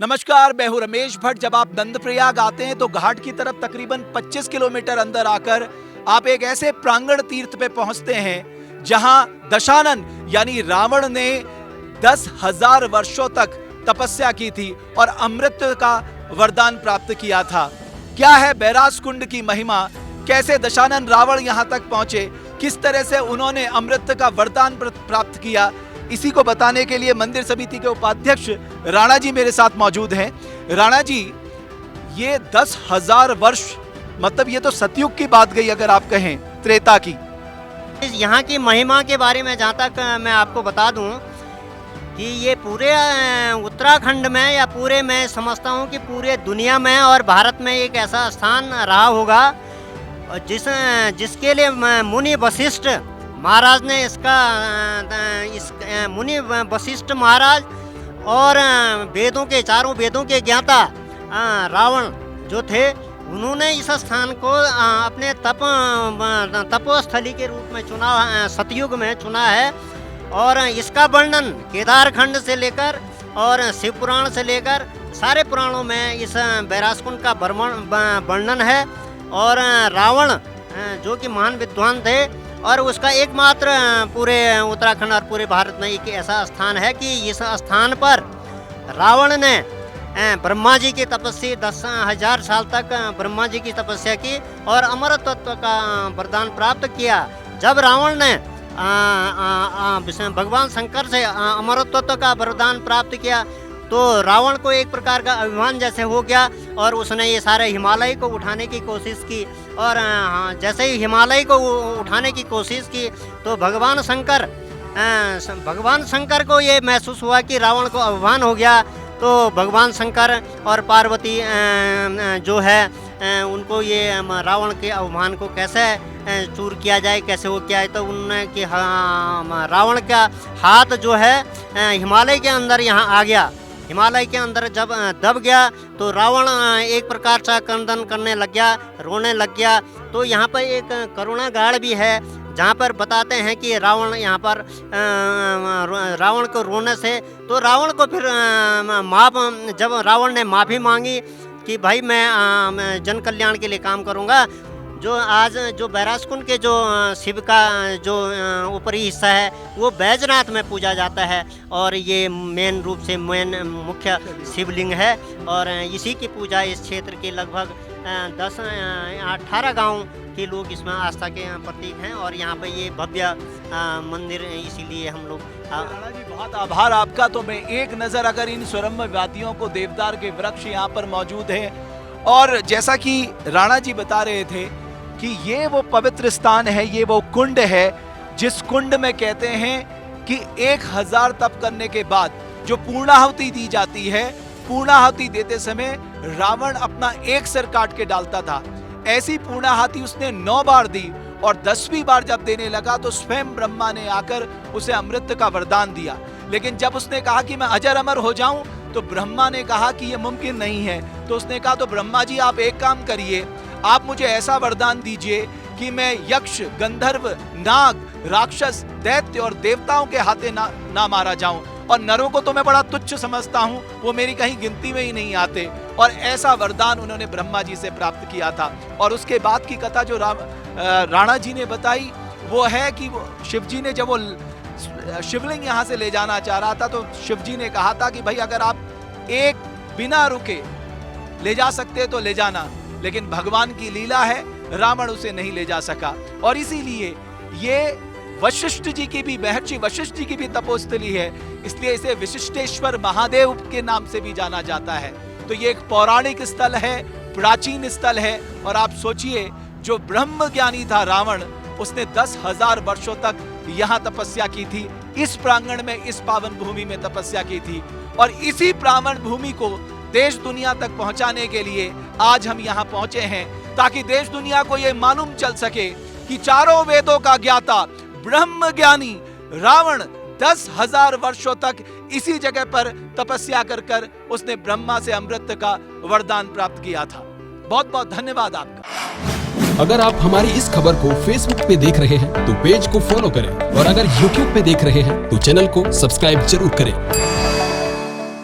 नमस्कार, मैं हूं रमेश भट्ट। जब आप नंदप्रयाग आते हैं तो घाट की तरफ तकरीबन 25 किलोमीटर अंदर आकर आप एक ऐसे प्रांगण तीर्थ पे पहुंचते हैं जहां दशानन यानी रावण ने 10,000 वर्षों तक तपस्या की थी और अमृत का वरदान प्राप्त किया था। क्या है बैरास कुंड की महिमा, कैसे दशानन रावण यहां तक पहुंचे, किस तरह से उन्होंने अमृत का वरदान प्राप्त किया, इसी को बताने के लिए मंदिर समिति के उपाध्यक्ष राणा जी मेरे साथ मौजूद हैं। राणा जी, ये 10,000 वर्ष मतलब ये तो सतयुग की बात गई, अगर आप कहें त्रेता की। यहाँ की महिमा के बारे में जहाँ तक मैं आपको बता दूं कि ये पूरे उत्तराखंड में या पूरे मैं समझता हूँ कि पूरे दुनिया में और भारत में एक ऐसा स्थान रहा होगा जिसके लिए मुनि वशिष्ठ महाराज ने मुनि वशिष्ठ महाराज और चारों वेदों के ज्ञाता रावण जो थे, उन्होंने इस स्थान को अपने तपोस्थली के रूप में चुना, सतयुग में चुना है। और इसका वर्णन केदारखंड से लेकर और शिव पुराण से लेकर सारे पुराणों में इस बैरासकुंड का वर्णन है। और रावण जो कि महान विद्वान थे और उसका एकमात्र पूरे उत्तराखंड और पूरे भारत में एक ऐसा स्थान है कि इस स्थान पर रावण ने ब्रह्मा जी की तपस्या 10,000 साल तक ब्रह्मा जी की तपस्या की और अमरत्व का वरदान प्राप्त किया। जब रावण ने भगवान शंकर से अमरत्व का वरदान प्राप्त किया तो रावण को एक प्रकार का अभिमान जैसे हो गया और उसने ये सारे हिमालय को उठाने की कोशिश की। और जैसे ही हिमालय को उठाने की कोशिश की तो भगवान शंकर को ये महसूस हुआ कि रावण को अभिमान हो गया। तो भगवान शंकर और पार्वती जो है उनको ये रावण के अभिमान को कैसे चूर किया जाए, कैसे वो किया है, तो उन्होंने कि रावण का हाथ जो है हिमालय के अंदर यहाँ आ गया। हिमालय के अंदर जब दब गया तो रावण एक प्रकार से क्रंदन करने लग गया, रोने लग गया। तो यहाँ पर एक करुणा गाड़ भी है जहाँ पर बताते हैं कि रावण यहाँ पर रावण को रोने से तो रावण को फिर जब रावण ने माफ़ी मांगी कि भाई मैं जन कल्याण के लिए काम करूँगा। जो आज जो बैरासकुंड के जो शिव का जो ऊपरी हिस्सा है वो बैजनाथ में पूजा जाता है और ये मेन रूप से मुख्य शिवलिंग है। और इसी की पूजा इस क्षेत्र के लगभग 10-18 गांव के लोग इसमें आस्था के प्रतीक हैं। और यहाँ पे ये भव्य मंदिर इसीलिए हम लोग राणा जी, बहुत आभार आपका। तो मैं एक नज़र अगर इन सुरम्य वादियों को, देवदार के वृक्ष यहाँ पर मौजूद हैं और जैसा कि राणा जी बता रहे थे कि ये वो पवित्र स्थान है, ये वो कुंड है जिस कुंड में कहते हैं कि 1000 तप करने के बाद जो पूर्णाहुति दी जाती है, पूर्णाहुति देते समय रावण अपना एक सिर काट के डालता था। ऐसी पूर्णाहुति उसने 9 बार दी और 10वीं बार जब देने लगा तो स्वयं ब्रह्मा ने आकर उसे अमृत का वरदान दिया। लेकिन जब उसने कहा कि मैं अजर अमर हो जाऊं तो ब्रह्मा ने कहा कि यह मुमकिन नहीं है। तो उसने कहा तो ब्रह्मा जी आप एक काम करिए, आप मुझे ऐसा वरदान दीजिए कि मैं यक्ष, गंधर्व, नाग, राक्षस, दैत्य और देवताओं के हाथे ना मारा जाऊं। और नरों को तो मैं बड़ा तुच्छ समझता हूं, वो मेरी कहीं गिनती में ही नहीं आते। और ऐसा वरदान उन्होंने ब्रह्मा जी से प्राप्त किया था। और उसके बाद की कथा जो राणा जी ने बताई वो है कि शिव जी ने जब वो शिवलिंग यहाँ से ले जाना चाह रहा था तो शिव जी ने कहा था कि भाई अगर आप एक बिना रुके ले जा सकते तो ले जाना, लेकिन भगवान की लीला है, रावण उसे नहीं ले जा सका। और इसीलिए ये वशिष्ठ जी की भी, महर्षि वशिष्ठ जी की भी तपोस्थली है, इसलिए इसे विशिष्टेश्वर महादेव के नाम से भी जाना जाता है। तो ये एक पौराणिक स्थल है, प्राचीन स्थल है। और आप सोचिए, जो ब्रह्म ज्ञानी था रावण, उसने 10,000 वर्षों तक यहाँ तपस्या की थी, इस प्रांगण में, इस पावन भूमि में तपस्या की थी। और इसी पावन भूमि को देश दुनिया तक पहुंचाने के लिए आज हम यहाँ पहुंचे हैं, ताकि देश दुनिया को ये मालूम चल सके कि चारों वेदों का ज्ञाता ब्रह्म ज्ञानी रावण 10,000 वर्षों तक इसी जगह पर तपस्या कर उसने ब्रह्मा से अमृत का वरदान प्राप्त किया था। बहुत बहुत धन्यवाद आपका। अगर आप हमारी इस खबर को फेसबुक पे देख रहे हैं तो पेज को फॉलो करें और अगर यूट्यूब पे देख रहे हैं तो चैनल को सब्सक्राइब जरूर करें।